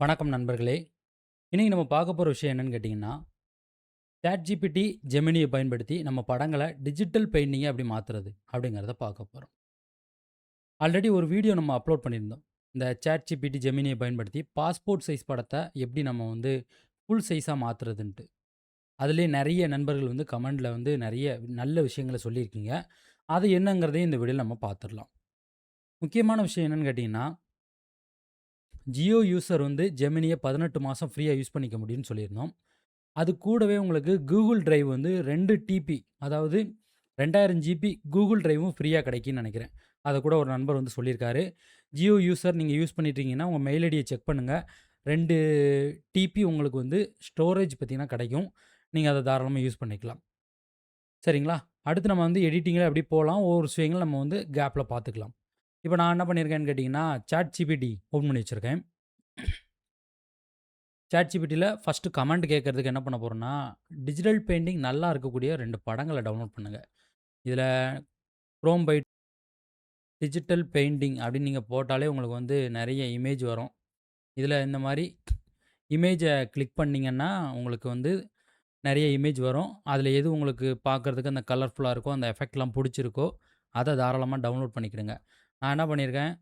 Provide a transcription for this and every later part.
வணக்கம் நண்பர்களே! இன்னைக்கு நம்ம பார்க்க போற விஷயம் என்னன்னு கேட்டீங்கன்னா, ChatGPT, Geminiய பயன்படுத்தி நம்ம படங்கள டிஜிட்டல் பெயிண்டிங்கா எப்படி மாத்துறது? அப்படிங்கிறத பார்க்க போறோம். ஆல்ரெடி ஒரு வீடியோ நம்ம அப்லோட் பண்ணியிருந்தோம். இந்த ChatGPT, Geminiய பயன்படுத்தி பாஸ்போர்ட் சைஸ் படத்த எப்படி நம்ம வந்து ஃபுல் சைஸா மாத்துறதுன்ட்டு. அதிலேயே நெறைய நண்பர்கள் வந்து கமெண்ட்ல வந்து நெறைய நல்ல விஷயங்கள சொல்லியிருக்கீங்க. அது என்னங்கிறதையும் இந்த வீடியோல நம்ம பார்த்துரலாம். முக்கியமான விஷயம் என்னன்னு கேட்டீங்கன்னா, ஜியோ யூசர் வந்து Geminiய 18 மாசம் ஃப்ரீயா யூஸ் பண்ணிக்க முடியும்னு சொல்லியிருந்தோம். அது கூடவே உங்களுக்கு கூகுள் டிரைவ் வந்து 2 டிபி அதாவது 2000 ஜிபி கூகுள் டிரைவும் ஃப்ரீயா கிடைக்கும்னு நெனைக்கிறேன். அத கூட ஒரு நண்பர் வந்து சொல்லியிருக்காரு. ஜியோ யூசர் நீங்க யூஸ் பண்ணிட்டுருக்கீங்கன்னா, உங்க மெயில் ஐடிய செக் பண்ணுங்க. 2 டிபி உங்களுக்கு வந்து ஸ்டோரேஜ் பார்த்தீங்கன்னா கிடைக்கும். நீங்க அத தாராளமா யூஸ் பண்ணிக்கலாம். சரிங்களா? அடுத்து நம்ம வந்து எடிட்டிங்ல அப்படியே போலாம். ஒவ்வொரு விஷயங்கள் நம்ம வந்து கேப்ல பார்த்துக்கலாம். இப்ப நான் என்ன பண்ணியிருக்கேன்னு கேட்டீங்கன்னா, ChatGPT ஓப்பன் பண்ணி வச்சிருக்கேன். ChatGPTல ஃபர்ஸ்ட்டு கமெண்ட் கேட்கறதுக்கு என்ன பண்ண போறோம்னா, டிஜிட்டல் பெயிண்டிங் நல்லா இருக்கக்கூடிய 2 படங்கள டவுன்லோட் பண்ணுங்க. இதில குரோம் பை டிஜிட்டல் பெயிண்டிங் அப்படின்னு நீங்க போட்டாலே உங்களுக்கு வந்து நெறைய இமேஜ் வரும். இதில இந்த மாரி இமேஜ கிளிக் பண்ணீங்கன்னா, உங்களுக்கு வந்து நெறைய இமேஜ் வரும். அதில எது உங்களுக்கு பார்க்கறதுக்கு அந்த கலர்ஃபுல்லா இருக்கோ, அந்த எஃபெக்ட்லாம் புடிச்சிருக்கோ, அத தாராளமா டவுன்லோட் பண்ணிக்கிடுங்க. நான் என்ன பண்ணியிருக்கேன்,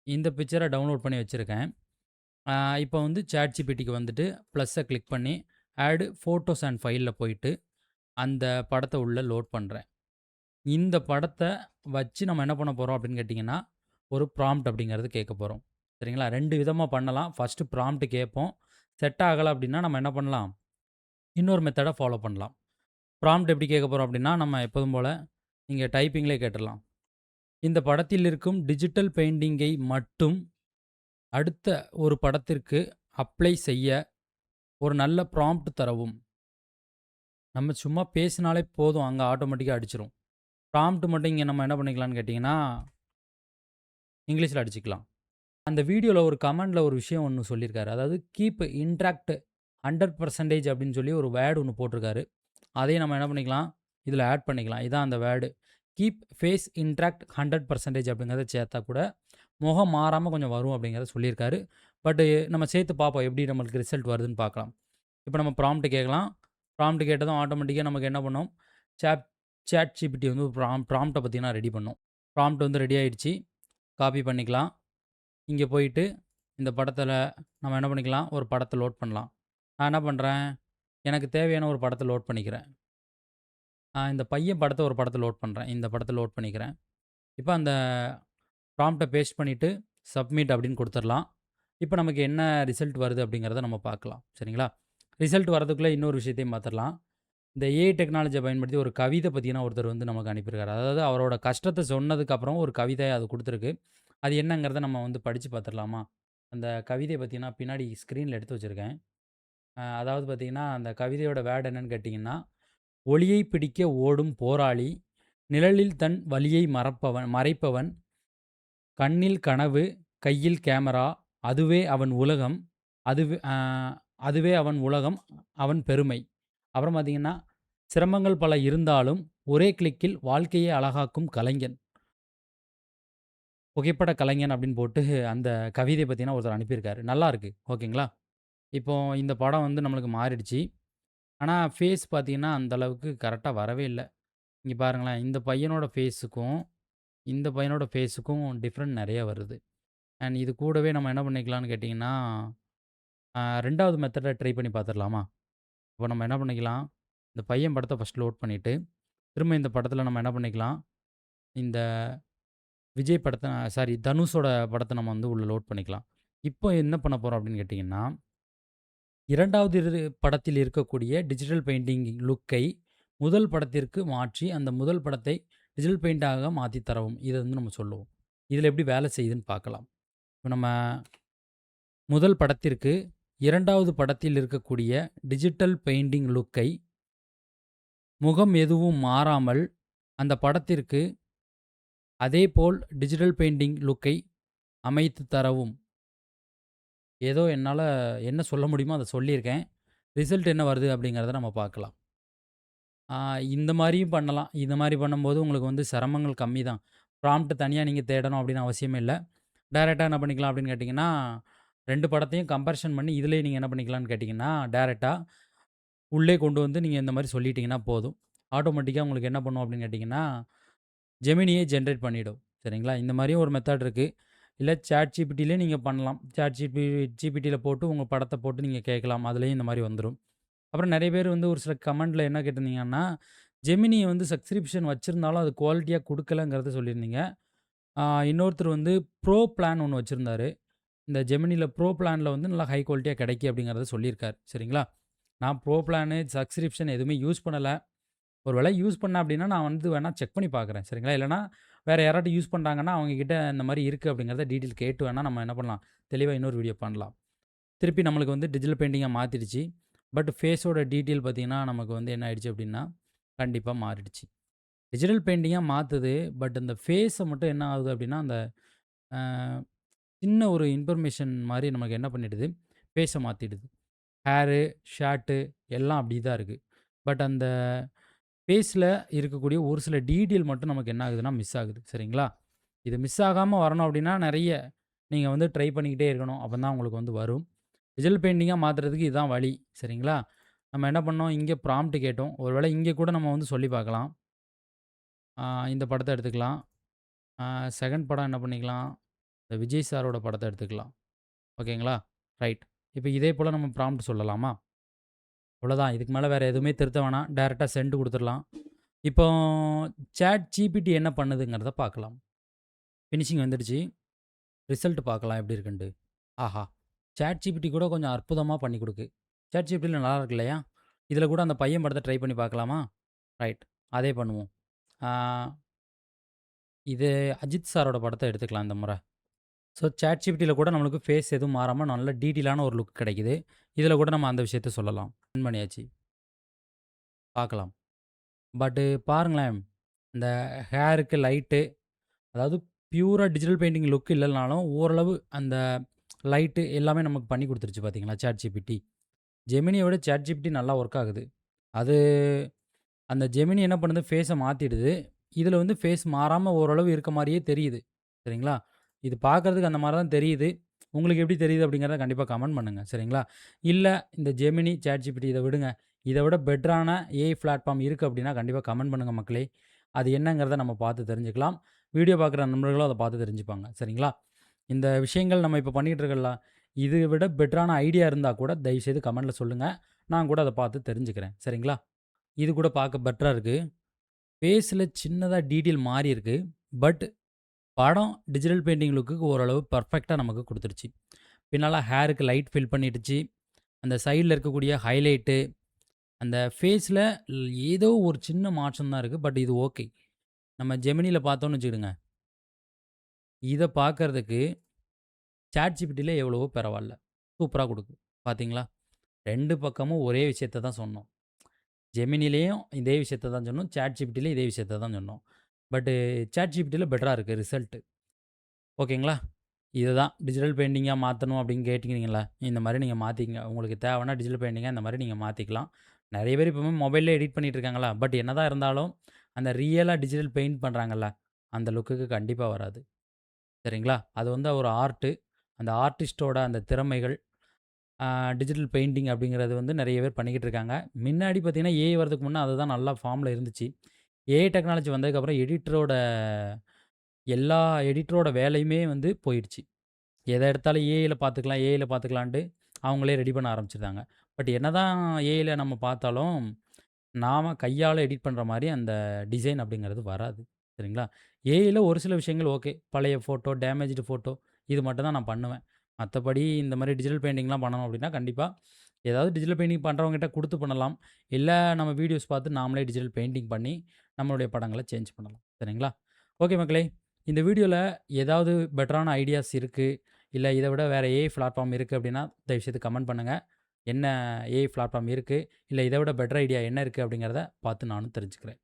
இந்த பிக்சர டவுன்லோட் பண்ணி வச்சிருக்கேன். இப்போ வந்து ChatGPTக்கு வந்துட்டு ப்ளஸ்ஸ கிளிக் பண்ணி, ஆட் ஃபோட்டோஸ் அண்ட் ஃபைல்ல போயிட்டு, அந்த படத்த உள்ள லோட் பண்றேன். இந்த படத்த வச்சு நம்ம என்ன பண்ண போறோம் அப்படின்னு கேட்டிங்கன்னா, ஒரு ப்ராம்ப்ட் அப்படிங்கிறது கேட்க போறோம். சரிங்களா? 2 விதமா பண்ணலாம். ஃபர்ஸ்ட்டு ப்ராம்ப்ட் கேட்போம். செட் ஆகல அப்படின்னா நம்ம என்ன பண்ணலாம், இன்னொரு மெத்தட ஃபாலோ பண்ணலாம். ப்ராம்ப்ட் எப்படி கேட்க போறோம் அப்படின்னா, நம்ம எப்போதும் போல நீங்க டைப்பிங்லேயே கேட்டுறலாம். இந்த படத்தில் இருக்கும் டிஜிட்டல் பெயிண்டிங்கை மட்டும் அடுத்த ஒரு படத்திற்கு அப்ளை செய்ய ஒரு நல்ல ப்ராம்ப்ட் தரவும். நம்ம சும்மா பேசினாலே போதும், அங்க ஆட்டோமேட்டிக்கா அடிச்சிரும். ப்ராம்ப்ட் மட்டும் இங்க நம்ம என்ன பண்ணிக்கலாம்னு கேட்டீங்கன்னா, இங்கிலீஷ்ல அடிச்சுக்கலாம். அந்த வீடியோல ஒரு கமெண்ட்ல ஒரு விஷயம் ஒண்ணு சொல்லியிருக்காரு. அதாவது கீப் இன்டராக்ட் 100% அப்படின்னு சொல்லி ஒரு வேர்ட் ஒண்ணு போட்டிருக்காரு. அதையும் நம்ம என்ன பண்ணிக்கலாம், இதில ஆட் பண்ணிக்கலாம். இதான் அந்த வேர்டு. கீப் ஃபேஸ் இன்டராக்ட் 100% அப்படிங்கிறத சேர்த்தா கூட, முகம் மாறாம கொஞ்சம் வரும் அப்படிங்கிறத சொல்லியிருக்காரு. பட் நம்ம சேர்த்து பார்ப்போம். எப்படி நம்மளுக்கு ரிசல்ட் வருதுன்னு பார்க்கலாம். இப்ப நம்ம ப்ராம்ப்ட் கேட்கலாம். ப்ராம்ப்ட் கேட்டதும் ஆட்டோமேட்டிக்கா நமக்கு என்ன பண்ணும், சாட் ChatGPT வந்து ஒரு ப்ராம்ப்ட்ட பார்த்தீங்கன்னா ரெடி பண்ணும். ப்ராம்ப்ட் வந்து ரெடி ஆயிடுச்சு. காப்பி பண்ணிக்கலாம். இங்க போயிட்டு இந்த படத்தில நம்ம என்ன பண்ணிக்கலாம், ஒரு படத்த லோட் பண்ணலாம். நான் என்ன பண்றேன், எனக்கு தேவையான ஒரு படத்த லோட் பண்ணிக்கிறேன். இந்த பையன் படத்த ஒரு படத்த லோட் பண்றேன். இந்த படத்த லோட் பண்ணிக்கிறேன். இப்ப அந்த ப்ராம்ப்ட்ட பேஸ்ட் பண்ணிட்டு, சப்மிட் அப்படின்னு குடுத்துறலாம். இப்ப நமக்கு என்ன ரிசல்ட் வருது அப்படிங்கிறத நம்ம பார்க்கலாம். சரிங்களா? ரிசல்ட் வரதுக்குள்ள இன்னொரு விஷயத்தையும் பார்த்துறலாம். இந்த ஏஐ டெக்னாலஜிய பயன்படுத்தி ஒரு கவிதை பார்த்தீங்கன்னா, ஒருத்தர் வந்து நமக்கு அனுப்பியிருக்காரு. அதாவது அவரோட கஷ்டத்த சொன்னதுக்கு அப்புறம் ஒரு கவிதை அது குடுத்துருக்கு. அது என்னங்கிறத நம்ம வந்து படிச்சு பார்த்துடலாமா? அந்த கவிதைய பார்த்தீங்கன்னா, பின்னாடி ஸ்க்ரீன்ல எடுத்து வச்சிருக்கேன். அதாவது பார்த்தீங்கன்னா, அந்த கவிதையோட வேர்ட் என்னன்னு கேட்டீங்கன்னா, "ஒளியை பிடிக்க ஓடும் போராளி, நிழலில் தன் வலியை மறைப்பவன், கண்ணில் கனவு, கையில் கேமரா, அதுவே அவன் உலகம், அதுவே அதுவே அவன் உலகம், அவன் பெருமை." அப்புறம் பார்த்தீங்கன்னா, "சிரமங்கள் பல இருந்தாலும், ஒரே கிளிக்கில் வாழ்க்கையை அழகாக்கும் கலைஞன்." புகைப்பட கலைஞன் அப்படின்னு போட்டு அந்த கவிதைய பார்த்தீங்கன்னா, ஒருத்தர் அனுப்பியிருக்காரு. நல்லாருக்கு. ஓகேங்களா? இப்போ இந்த படம் வந்து நம்மளுக்கு மாறிடுச்சு. ஆனா, ஃபேஸ் பார்த்தீங்கன்னா, அந்த அளவுக்கு கரெக்ட்டா வரவே இல்ல. இங்க பாருங்களேன், இந்த பையனோட ஃபேஸுக்கும், இந்த பையனோட ஃபேஸுக்கும் டிஃப்ரெண்ட் நெறைய வருது. அண்ட் இது கூடவே நம்ம என்ன பண்ணிக்கலாம்னு கேட்டீங்கன்னா, 2வது மெத்தட ட்ரை பண்ணி பார்த்துடலாமா? இப்போ நம்ம என்ன பண்ணிக்கலாம், இந்த பையன் படத்த ஃபர்ஸ்ட் லோட் பண்ணிட்டு, திரும்ப இந்த படத்தில நம்ம என்ன பண்ணிக்கலாம், இந்த விஜய் படத்த சாரி தனுஷோட படத்த நம்ம வந்து உள்ள லோட் பண்ணிக்கலாம். இப்போ என்ன பண்ண போறோம் அப்படின்னு கேட்டீங்கன்னா, 2வது படத்தில் இருக்கக்கூடிய டிஜிட்டல் பெயிண்டிங் லுக்கை முதல் படத்திற்கு மாற்றி, அந்த முதல் படத்தை டிஜிட்டல் பெயிண்டாக மாத்தி தரவும். இத வந்து நம்ம சொல்லுவோம். இதில எப்படி வேலை செய்யுதுன்னு பார்க்கலாம். இப்ப நம்ம முதல் படத்திற்கு 2வது படத்தில் இருக்கக்கூடிய டிஜிட்டல் பெயிண்டிங் லுக்கை முகம் எதுவும் மாறாமல் அந்த படத்திற்கு அதேபோல் டிஜிட்டல் பெயிண்டிங் லுக்கை அமைத்து தரவும். ஏதோ என்னால என்ன சொல்ல முடியுமோ அத சொல்லியிருக்கேன். ரிசல்ட் என்ன வருது அப்படிங்கிறத நம்ம பார்க்கலாம். ஆ இந்த மாரியும் பண்ணலாம். இந்த மாரி பண்ணும்போது உங்களுக்கு வந்து சிரமங்கள் கம்மி தான். ப்ராம்ப்ட் தனியா நீங்க தேடணும் அப்படின்னு அவசியமே இல்ல. டைரக்ட்டா என்ன பண்ணிக்கலாம் அப்படின்னு கேட்டீங்கன்னா, 2 படத்தையும் கம்பேரிசன் பண்ணி இதிலேயே நீங்க என்ன பண்ணிக்கலாம்னு கேட்டீங்கன்னா, டைரக்ட்டா உள்ளே கொண்டு வந்து நீங்க இந்த மாரி சொல்லிட்டீங்கன்னா போதும். ஆட்டோமேட்டிக்கா உங்களுக்கு என்ன பண்ணும் அப்படின்னு கேட்டீங்கன்னா, ஜெமினியே ஜெனரேட் பண்ணிடும். சரிங்களா? இந்த மாரியும் ஒரு மெத்தட் இருக்கு. இல்ல ChatGPTலயே நீங்க பண்ணலாம். ChatGPTல போட்டு உங்க படத்த போட்டு நீங்க கேட்கலாம். அதிலேயும் இந்த மாரி வந்துரும். அப்புறம் நெறைய பேர் வந்து ஒரு சில கமெண்ட்ல என்ன கேட்டிருந்தீங்கன்னா, ஜெமினி வந்து சப்ஸ்கிரிப்ஷன் வச்சிருந்தாலும் அது குவாலிட்டியா குடுக்கலங்கிறத சொல்லியிருந்தீங்க. இன்னொருத்தர் வந்து ப்ரோ பிளான் ஒண்ணு வச்சிருந்தாரு. இந்த ஜெமினில ப்ரோ பிளான்ல வந்து நல்லா ஹை குவாலிட்டியா கிடைக்கும் அப்படிங்கிறத சொல்லியிருக்காரு. சரிங்களா? நான் ப்ரோ பிளானு, சப்ஸ்கிரிப்ஷன் எதுவுமே யூஸ் பண்ணல. ஒரு வேளை யூஸ் பண்ணேன் அப்படின்னா, நான் வந்து வேணா செக் பண்ணி பார்க்குறேன். சரிங்களா? இல்லன்னா வேற யாராட்டும் யூஸ் பண்றாங்கன்னா, அவங்க கிட்ட இந்த மாரி இருக்கு அப்படிங்கிறத டீட்டெயில் கேட்டு வேணா நம்ம என்ன பண்ணலாம், தெளிவா இன்னொரு வீடியோ பண்ணலாம். திருப்பி நம்மளுக்கு வந்து டிஜிட்டல் பெயிண்டிங்கா மாத்திடுச்சு. பட் ஃபேஸோட டீட்டெயில் பார்த்தீங்கன்னா, நமக்கு வந்து என்ன ஆயிடுச்சு அப்படின்னா, கண்டிப்பா மாறிடுச்சு. டிஜிட்டல் பெயிண்டிங்கா மாத்துது. பட் அந்த ஃபேஸ மட்டும் என்ன ஆகுது அப்படின்னா, அந்த அ சின்ன ஒரு இன்ஃபர்மேஷன் மாரி நமக்கு என்ன பண்ணிடுது, ஃபேஸ மாத்திடுது. ஹேரு, ஷார்ட்டு எல்லாம் அப்படி தான் இருக்கு. பட் அந்த ஃபேஸ்ல இருக்கக்கூடிய ஒரு சில டீட்டெயில் மட்டும் நமக்கு என்ன ஆகுதுன்னா, மிஸ் ஆகுது. சரிங்களா? இது மிஸ் ஆகாம வரணும் அப்படின்னா, நெறைய நீங்க வந்து ட்ரை பண்ணிக்கிட்டே இருக்கணும். அப்பதான் உங்களுக்கு வந்து வரும். டிஜிட்டல் பெயிண்டிங்கா மாத்துறதுக்கு இதுதான் வழி. சரிங்களா? நம்ம என்ன பண்ணோம், இங்க ப்ராம்ப்ட் கேட்டோம். ஒரு வேளை இங்க கூட நம்ம வந்து சொல்லி பார்க்கலாம். ஆ இந்த படத்த எடுத்துக்கலாம். ஆ 2ண்ட் படம் என்ன பண்ணிக்கலாம், இந்த விஜய் சாரோட படத்த எடுத்துக்கலாம். ஓகேங்களா? ரைட். இப்ப இதே போல நம்ம ப்ராம்ப்ட் சொல்லலாமா? அவ்வளோதான். இதுக்கு மேல வேற எதுவுமே திருத்த வேணாம். டைரக்ட்டா சென்ட் குடுத்துறலாம். இப்போ ChatGPT என்ன பண்ணுதுங்கிறத பார்க்கலாம். ஃபினிஷிங் வந்துடுச்சு. ரிசல்ட் பார்க்கலாம் எப்படி இருக்குன்ட்டு. ஆஹா! ChatGPT கூட கொஞ்சம் அற்புதமா பண்ணி குடுக்கு. ChatGPTல நல்லா இருக்கு இல்லையா? இதில கூட அந்த பையன் படத்த ட்ரை பண்ணி பார்க்கலாமா? ரைட். அதே பண்ணுவோம். ஆ இது அஜித் சாரோட படத்த எடுத்துக்கலாம் இந்த முறை. ஸோ ChatGPTல கூட நம்மளுக்கு ஃபேஸ் எதுவும் மாறாம நல்ல டீட்டெயிலான ஒரு லுக் கிடைக்குது. இதில கூட நம்ம அந்த விஷயத்த சொல்லலாம். சென்ட் பண்ணியாச்சு. பார்க்கலாம். பட்டு பாருங்களேன், இந்த ஹேருக்கு லைட்டு அதாவது பியூரா டிஜிட்டல் பெயிண்டிங் லுக் இல்லனாலும், ஓரளவு அந்த லைட்டு எல்லாமே நமக்கு பண்ணி குடுத்துருச்சு பார்த்தீங்களா, ChatGPT. ஜெமினிய விட ChatGPT நல்லா ஒர்க் ஆகுது. அது அந்த ஜெமினி என்ன பண்ணுது, ஃபேஸ மாத்திடுது. இதில வந்து ஃபேஸ் மாறாம ஓரளவு இருக்க மாரியே தெரியுது. சரிங்களா? இது பார்க்கறதுக்கு அந்த மாரி தான் தெரியுது. உங்களுக்கு எப்படி தெரியுது அப்படிங்கிறத கண்டிப்பா கமெண்ட் பண்ணுங்க. சரிங்களா? இல்ல இந்த ஜெமினி, ChatGPT இத விடுங்க. இத விட பெட்டரான ஏஐ பிளாட்ஃபார்ம் இருக்கு அப்படின்னா, கண்டிப்பா கமெண்ட் பண்ணுங்க மக்களே. அது என்னங்கிறத நம்ம பார்த்து தெரிஞ்சுக்கலாம். வீடியோ பார்க்குற நண்பர்களும் அத பார்த்து தெரிஞ்சுப்பாங்க. சரிங்களா? இந்த விஷயங்கள் நம்ம இப்ப பண்ணிட்டு இருக்கோம்ல, இத விட பெட்டரான ஐடியா இருந்தா கூட தயவுசெய்து கமெண்ட்ல சொல்லுங்க. நான் கூட அத பார்த்து தெரிஞ்சுக்கிறேன். சரிங்களா? இது கூட பார்க்க பெட்டரா இருக்கு. ஃபேஸ்ல சின்னதா டீட்டெயில் மாறியிருக்கு. பட் படம் டிஜிட்டல் பெயிண்டிங் லுக்குக்கு ஓரளவு பெர்ஃபெக்ட்டா நமக்கு குடுத்துருச்சு. பின்னால ஹேருக்கு லைட் ஃபில் பண்ணிடுச்சு. அந்த சைடுல இருக்கக்கூடிய ஹைலைட்டு, அந்த ஃபேஸ்ல ஏதோ ஒரு சின்ன மாற்றம் தான் இருக்கு. பட் இது ஓகே. நம்ம ஜெமினில பார்த்தோம்னு வச்சுக்கிடுங்க. இத பார்க்கறதுக்கு ChatGPTல எவ்வளவோ பரவால்ல. சூப்பரா குடுக்கும். பார்த்தீங்களா? 2 பக்கமும் ஒரே விஷயத்த தான் சொன்னோம். ஜெமினிலயும் இதே விஷயத்த தான் சொன்னோம். ChatGPTலயும் இதே விஷயத்த தான் சொன்னோம். பட்டு ChatGPTல பெட்டரா இருக்கு ரிசல்ட். ஓகேங்களா? இதுதான் டிஜிட்டல் பெயிண்டிங்கா மாத்தணும் அப்படின்னு கேட்டீங்கல்ல, இந்த மாரி நீங்க மாத்திக்கங்க. உங்களுக்கு தேவைன்னா டிஜிட்டல் பெயிண்டிங்கா இந்த மாரி நீங்க மாத்திக்கலாம். நெறைய பேர் இப்பவுமே மொபைல்லே எடிட் பண்ணிட்டு இருக்காங்களா, பட் என்னதான் இருந்தாலும் அந்த ரியலா டிஜிட்டல் பெயிண்ட் பண்றாங்கல்ல, அந்த லுக்குக்கு கண்டிப்பா வராது. சரிங்களா? அது வந்து ஒரு ஆர்ட்டு. அந்த ஆர்டிஸ்ட்டோட அந்த திறமைகள், அ டிஜிட்டல் பெயிண்டிங் அப்படிங்கிறது வந்து நெறைய பேர் பண்ணிக்கிட்டு இருக்காங்க. முன்னாடி பார்த்தீங்கன்னா, ஏஐ வரதுக்கு முன்ன அதுதான் நல்லா ஃபார்ம்ல இருந்துச்சு. ஏஐ டெக்னாலஜி வந்ததுக்கப்புறம் எல்லா எடிட்டரோட வேலையுமே வந்து போயிடுச்சு. எத எடுத்தாலும் ஏஐல பார்த்துக்கலான்ட்டு அவங்களே ரெடி பண்ண ஆரம்பிச்சுட்டாங்க. பட் என்னதான் ஏஐல நம்ம பார்த்தாலும், நாம கையால எடிட் பண்ற மாரி அந்த டிசைன் அப்படிங்கிறது வராது. சரிங்களா? ஏஐல ஒரு சில விஷயங்கள் ஓகே. பழைய ஃபோட்டோ, டேமேஜ்டு ஃபோட்டோ இது மட்டும் தான் நான் பண்ணுவேன். மத்தபடி இந்த மாரி டிஜிட்டல் பெயிண்டிங்லாம் பண்ணணும் அப்படின்னா, கண்டிப்பா ஏதாவது டிஜிட்டல் பெயிண்டிங் பண்றவங்ககிட்ட குடுத்து பண்ணலாம். இல்ல நம்ம வீடியோஸ் பார்த்து நாமளே டிஜிட்டல் பெயிண்டிங் பண்ணி நம்மளுடைய படங்கள சேஞ்ச் பண்ணலாம். சரிங்களா? ஓகே மக்களே! இந்த வீடியோல ஏதாவது பெட்டரான ஐடியாஸ் இருக்கு, இல்ல இத விட வேற ஏஐ பிளாட்ஃபார்ம் இருக்கு அப்படின்னா, தயவுசெய்து கமெண்ட் பண்ணுங்க. என்ன ஏஐ பிளாட்ஃபார்ம் இருக்கு, இல்ல இத விட பெட்டர் ஐடியா என்ன இருக்கு அப்படிங்கிறத பார்த்து நானும் தெரிஞ்சுக்கிறேன்.